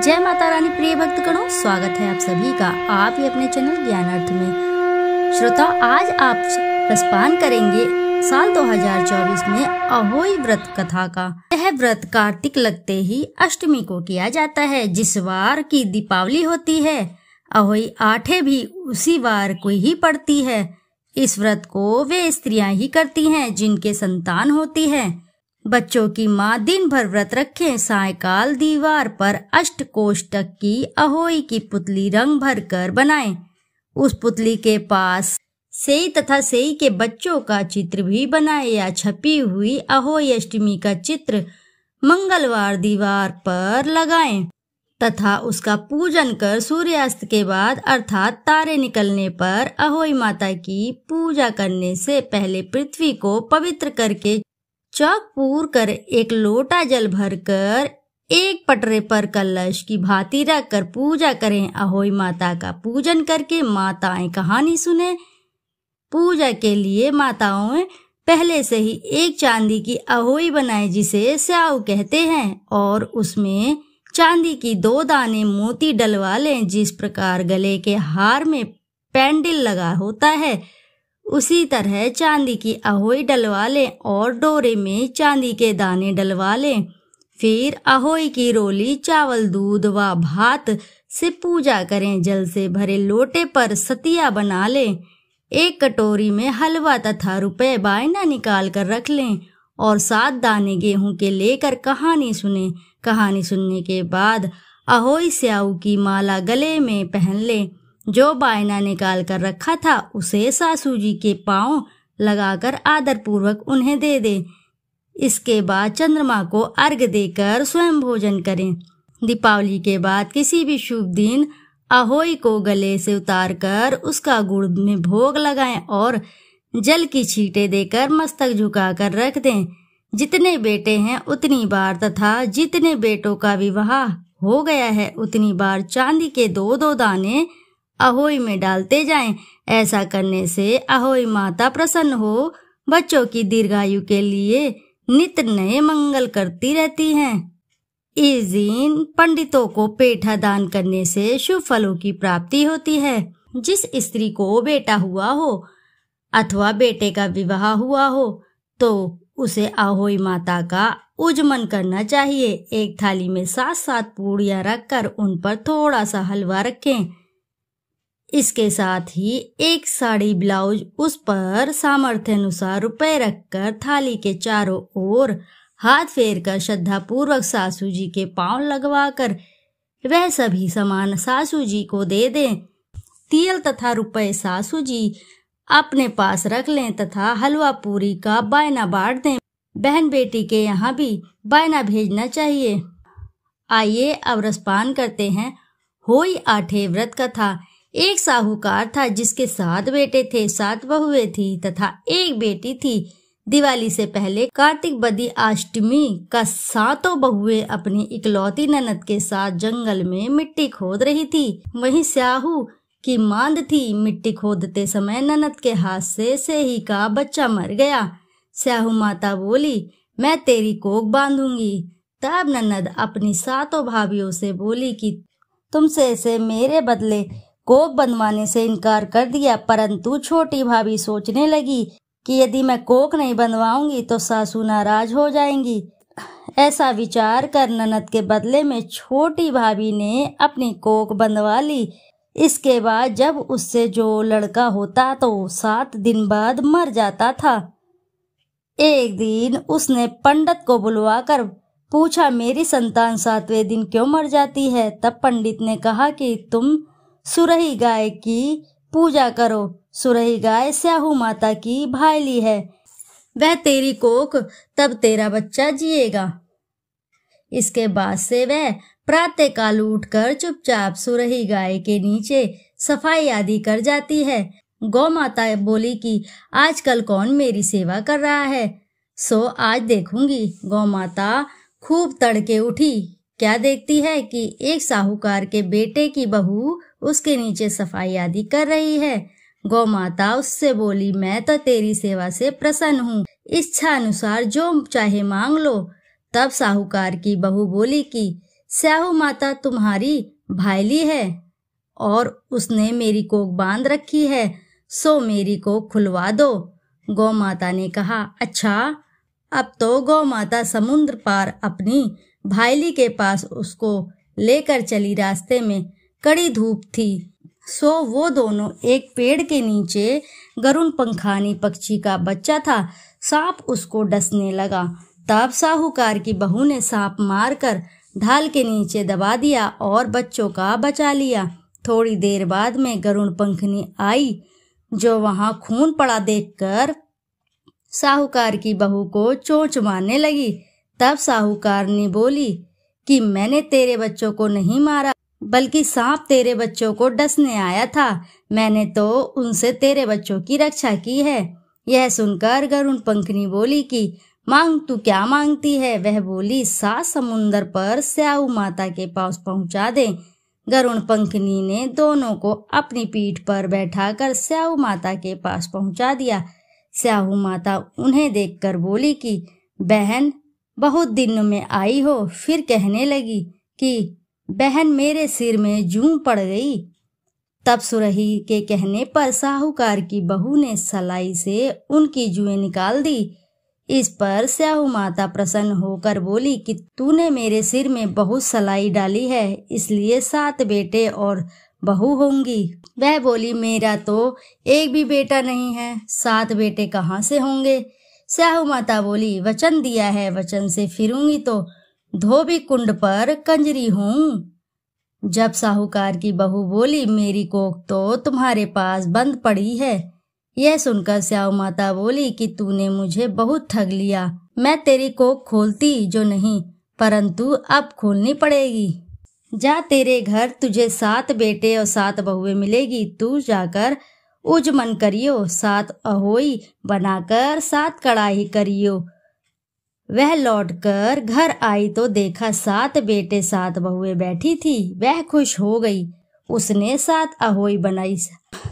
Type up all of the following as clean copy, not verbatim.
जय माता रानी प्रिय भक्तगणों, स्वागत है आप सभी का आप ही अपने चैनल ज्ञानार्थ में। श्रोता, आज आप रसपान करेंगे साल 2024 में अहोई व्रत कथा का। यह व्रत कार्तिक लगते ही अष्टमी को किया जाता है, जिस वार की दीपावली होती है। अहोई आठे भी उसी वार को ही पड़ती है। इस व्रत को वे स्त्रियां ही करती हैं जिनके संतान होती है। बच्चों की माँ दिन भर व्रत रखें, सायकाल दीवार पर अष्टकोष्ठक की अहोई की पुतली रंग भर कर बनाएं। उस पुतली के पास सेई तथा सेई के बच्चों का चित्र भी बनाएं या छपी हुई अहोई अष्टमी का चित्र मंगलवार दीवार पर लगाएं तथा उसका पूजन कर सूर्यास्त के बाद अर्थात तारे निकलने पर अहोई माता की पूजा करने से पहले पृथ्वी को पवित्र करके चौक पूर कर एक लोटा जल भरकर एक पटरे पर कलश की भांति रखकर पूजा करें। अहोई माता का पूजन करके माताएं कहानी सुने। पूजा के लिए माताओं पहले से ही एक चांदी की अहोई बनाए जिसे स्याऊ कहते हैं और उसमें चांदी की 2 दाने मोती डलवा लें। जिस प्रकार गले के हार में पेंडिल लगा होता है उसी तरह चांदी की अहोई डलवा लें और डोरे में चांदी के दाने डलवा लें। फिर अहोई की रोली चावल दूध व भात से पूजा करें। जल से भरे लोटे पर सतिया बना लें। एक कटोरी में हलवा तथा रुपए बायना निकाल कर रख लें और 7 दाने गेहूं के लेकर कहानी सुने। कहानी सुनने के बाद अहोई स्याऊ की माला गले में पहन लें। जो बायना निकाल कर रखा था उसे सासू जी के पांव लगाकर आदर पूर्वक उन्हें दे दे। इसके बाद चंद्रमा को अर्घ्य देकर स्वयं भोजन करें। दीपावली के बाद किसी भी शुभ दिन अहोई को गले से उतारकर उसका गुड़ में भोग लगाएं और जल की छींटे देकर मस्तक झुकाकर रख दें। जितने बेटे हैं उतनी बार तथा जितने बेटों का विवाह हो गया है उतनी बार चांदी के 2-2 दाने अहोई में डालते जाएं। ऐसा करने से अहोई माता प्रसन्न हो बच्चों की दीर्घायु के लिए नित नए मंगल करती रहती हैं। इस दिन पंडितों को पेठा दान करने से शुभ फलों की प्राप्ति होती है। जिस स्त्री को बेटा हुआ हो अथवा बेटे का विवाह हुआ हो तो उसे अहोई माता का उजमन करना चाहिए। एक थाली में 7-7 पूड़ियां रखकर उन पर थोड़ा सा हलवा रखें। इसके साथ ही एक साड़ी ब्लाउज उस पर सामर्थ्य अनुसार रुपए रखकर थाली के चारों ओर हाथ फेर कर श्रद्धा पूर्वक सासू जी के पांव लगवाकर वह सभी सामान सासू जी को दे दें। तिल तथा रुपए सासू जी अपने पास रख लें तथा हलवा पूरी का बायना बांट दें। बहन बेटी के यहाँ भी बायना भेजना चाहिए। आइए अब रसपान करते हैं होई आठे व्रत कथा। एक साहूकार था जिसके 7 बेटे थे, 7 बहुएं थी तथा एक बेटी थी। दिवाली से पहले कार्तिक बदी अष्टमी का 7 बहुएं अपनी इकलौती ननद के साथ जंगल में मिट्टी खोद रही थी। वहीं स्याहू की मांद थी। मिट्टी खोदते समय ननद के हाथ से सेही का बच्चा मर गया। स्याहू माता बोली, मैं तेरी कोख बांधूंगी। तब ननद अपनी 7 भाभियों से बोली कि तुमसे से मेरे बदले कोख बंधवाने से इनकार कर दिया, परंतु छोटी भाभी सोचने लगी कि यदि मैं कोख नहीं बंधवाऊंगी तो सासू नाराज हो जाएंगी। ऐसा विचार कर ननद के बदले में छोटी भाभी ने अपनी कोख बंधवा ली। इसके बाद जब उससे जो लड़का होता तो 7 दिन बाद मर जाता था। एक दिन उसने पंडित को बुलवाकर पूछा, मेरी संतान 7वें दिन क्यों मर जाती है? तब पंडित ने कहा कि तुम सुरही गाय की पूजा करो। सुरही गाय स्याहू माता की भाईली है, वह तेरी कोख तब तेरा बच्चा जिएगा। इसके बाद से वह प्रातः काल उठकर चुपचाप सुरही गाय के नीचे सफाई आदि कर जाती है। गौ माता बोली कि आजकल कौन मेरी सेवा कर रहा है, सो आज देखूंगी। गौ माता खूब तड़के उठी। क्या देखती है कि एक साहूकार के बेटे की बहू उसके नीचे सफाई आदि कर रही है। गौ माता उससे बोली, मैं तो तेरी सेवा से प्रसन्न हूँ, इच्छा अनुसार जो चाहे मांग लो। तब साहूकार की बहू बोली कि स्याहू माता तुम्हारी भाईली है और उसने मेरी कोख बांध रखी है, सो मेरी कोख खुलवा दो। गौ माता ने कहा, अच्छा। अब तो गौ माता समुद्र पार अपनी भाईली के पास उसको लेकर चली। रास्ते में कड़ी धूप थी, सो वो दोनों एक पेड़ के नीचे, गरुण पंखानी पक्षी का बच्चा था, सांप उसको डसने लगा। तब साहूकार की बहू ने सांप मारकर ढाल के नीचे दबा दिया और बच्चों का बचा लिया। थोड़ी देर बाद में गरुण पंखनी आई, जो वहां खून पड़ा देखकर साहूकार की बहू को चोंच मारने लगी। तब साहूकार ने बोली कि मैंने तेरे बच्चों को नहीं मारा, बल्कि सांप तेरे बच्चों को डसने आया था। मैंने तो उनसे तेरे बच्चों की रक्षा की है। यह सुनकर गरुण पंखनी बोली कि मांग, तू क्या मांगती है? वह बोली, 7 समुंदर पर स्याहू माता के पास पहुंचा दे। गरुण पंखनी ने दोनों को अपनी पीठ पर बैठाकर स्याहू माता के पास पहुंचा दिया। स्याहू माता उन्हें देखकर बोली कि बहन, बहुत दिन में आई हो। फिर कहने लगी कि बहन, मेरे सिर में जूं पड़ गई। तब सुरही के कहने पर साहूकार की बहू ने सलाई से उनकी जुएं निकाल दी। इस पर स्याहू माता प्रसन्न होकर बोली कि तूने मेरे सिर में बहुत सलाई डाली है, इसलिए 7 बेटे और बहू होंगी। वह बोली, मेरा तो एक भी बेटा नहीं है, 7 बेटे कहाँ से होंगे? स्याहू माता बोली, वचन दिया है, वचन से फिरूंगी तो धोबी कुंड पर कंजरी हूँ। जब साहूकार की बहू बोली, मेरी कोख तो तुम्हारे पास बंद पड़ी है। यह सुनकर स्याहू माता बोली कि तूने मुझे बहुत ठग लिया। मैं तेरी कोख खोलती जो नहीं, परंतु अब खोलनी पड़ेगी। जा, तेरे घर तुझे 7 बेटे और 7 बहुएं मिलेगी। तू जाकर उजमन करियो, 7 अहोई बनाकर 7 कड़ाही करियो। वह लौटकर घर आई तो देखा 7 बेटे 7 बहुएं बैठी थी। वह खुश हो गई। उसने 7 अहोई बनाई,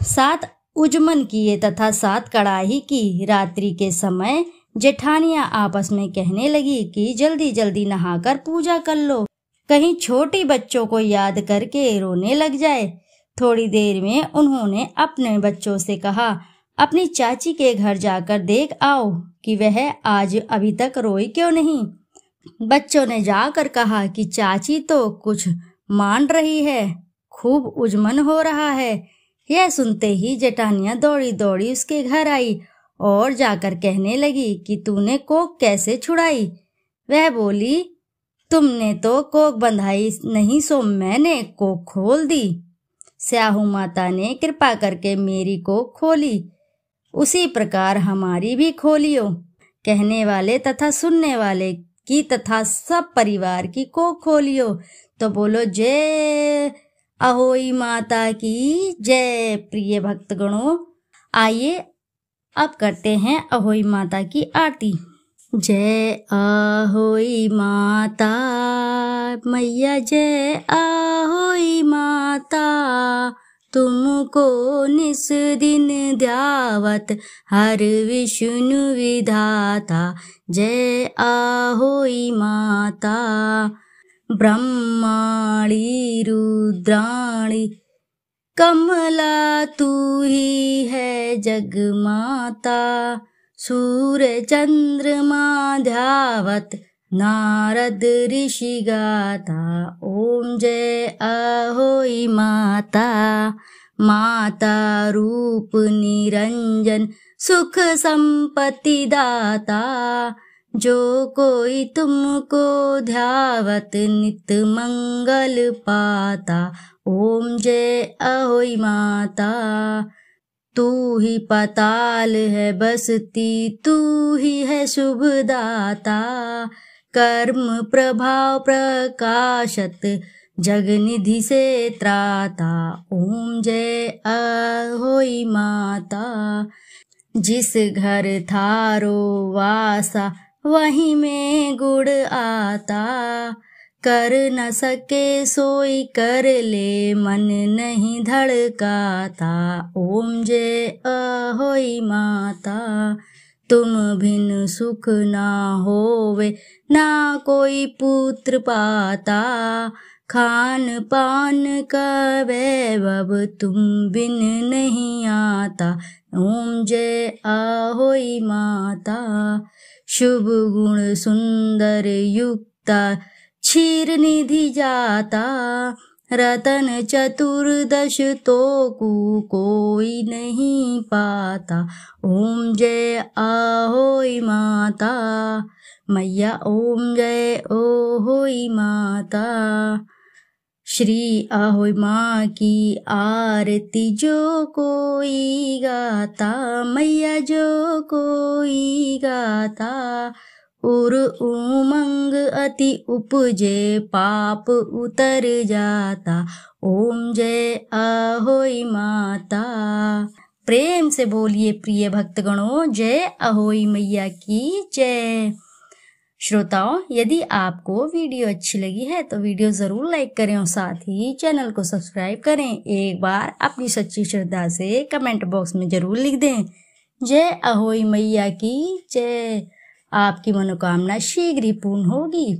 7 उजमन किए तथा 7 कड़ाही की। रात्रि के समय जेठानियां आपस में कहने लगी कि जल्दी जल्दी नहाकर पूजा कर लो, कहीं छोटी बच्चों को याद करके रोने लग जाए। थोड़ी देर में उन्होंने अपने बच्चों से कहा, अपनी चाची के घर जाकर देख आओ कि वह आज अभी तक रोई क्यों नहीं। बच्चों ने जाकर कहा कि चाची तो कुछ मान रही है, खूब उजमन हो रहा है। यह सुनते ही जेठानियां दौड़ी दौड़ी उसके घर आई और जाकर कहने लगी कि तूने कोख कैसे छुड़ाई? वह बोली, तुमने तो कोख बंधाई नहीं, सो मैंने कोख खोल दी। स्याहू माता ने कृपा करके मेरी कोख खोली, उसी प्रकार हमारी भी खोलियो। कहने वाले तथा सुनने वाले की तथा सब परिवार की कोख खोलियो। तो बोलो जय अहोई माता की जय। प्रिय भक्तगणों, आइए अब करते हैं अहोई माता की आरती। जय अहोई माता मैया, जय अहोई माता, तुमको निस दिन ध्यावत हर विष्णु विधाता। जय अहोई माता, ब्रह्माणी रुद्राणी कमला तू ही है जग माता। सूर्य चंद्रमा ध्यावत नारद ऋषि गाता। ओम जय अहोई माता, माता रूप निरंजन सुख संपत्ति दाता। जो कोई तुमको ध्यावत नित मंगल पाता। ओम जय अहोई माता, तू ही पाताल है बसती, तू ही है शुभ दाता। कर्म प्रभाव प्रकाशत जग निधि से त्राता। ओम जय अहोई माता, जिस घर थारो वासा वहीं में गुड़ आता। कर न सके सोई कर ले, मन नहीं धड़काता। ओम जय अहोई माता, तुम बिन सुख ना होवे, ना कोई पुत्र पाता, खान पान का वैभव तुम बिन नहीं आता। ओम जय अहोई माता। शुभ गुण सुंदर युक्ता, क्षीर निधि जाता, रतन चतुर्दश तो कोई नहीं पाता। ओम जय अहोई माता। मैया ओम जय अहोई माता। श्री अहोई माँ की आरती जो कोई गाता, मैया जो कोई गाता, उर उमंग अति उपजे, पाप उतर जाता। ओम जय अहोई माता। प्रेम से बोलिए प्रिय भक्तगणों, जय अहोई मैया की जय। श्रोताओं, यदि आपको वीडियो अच्छी लगी है तो वीडियो जरूर लाइक करें और साथ ही चैनल को सब्सक्राइब करें। एक बार अपनी सच्ची श्रद्धा से कमेंट बॉक्स में जरूर लिख दें, जय अहोई मैया की जय। आपकी मनोकामना शीघ्र ही पूर्ण होगी।